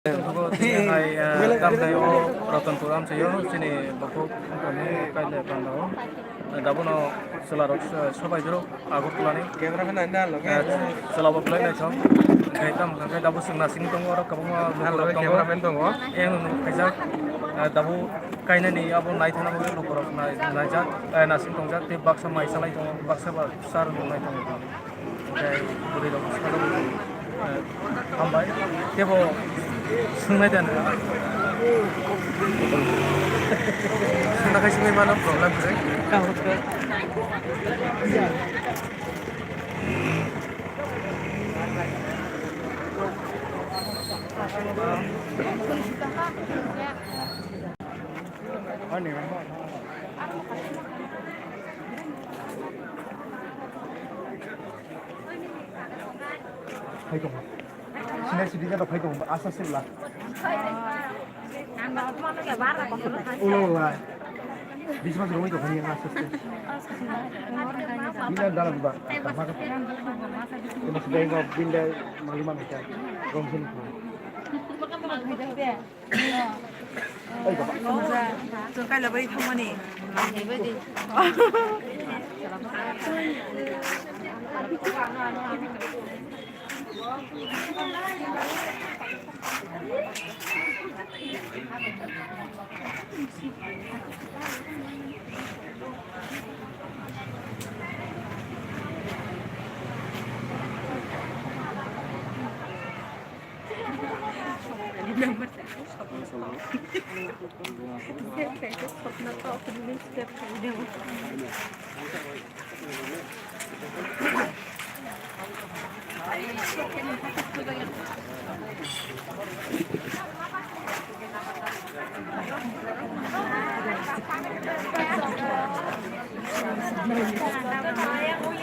Tentuku tinihai tamdayo rotonturam sayo sini bokuk kami kaile bandao dabuno selarok sabai jero agur tulani Camera mana anda lo ke? selabo play na chong kaitam kai dabu singna sing tongo oro kabunga Halo, nukorok tongo cameraman dong oh. yang kaijak dabu kaina ni abo naithana moge nukorok naijak nasing tongjak te baksa maisalai tongo baksa ba sar nai tongo kai buri rok skalo hambai tebo सोंनाय दानो Sunda kasi may mana problem sih. Sini sini ada baik dong, asal sih lah. Ulang lah. Di sana rumah itu hanya asal sih. Bila dalam juga, maka cuma sedang ngob bila maluman aja. Gongsin. Ayo bapak. Tôi cái là bây không anh nè.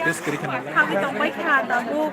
terus kiri kanan Kami tong baik kata bu.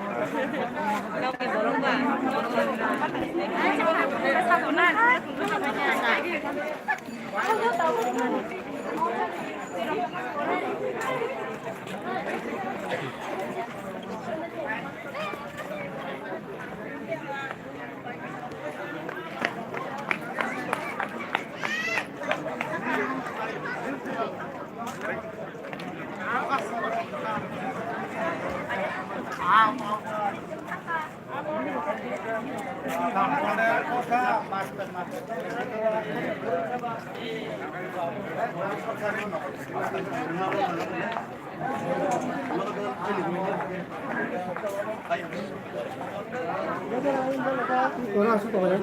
Orang suka banyak.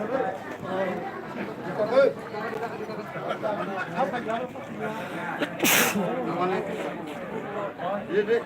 Ini deh.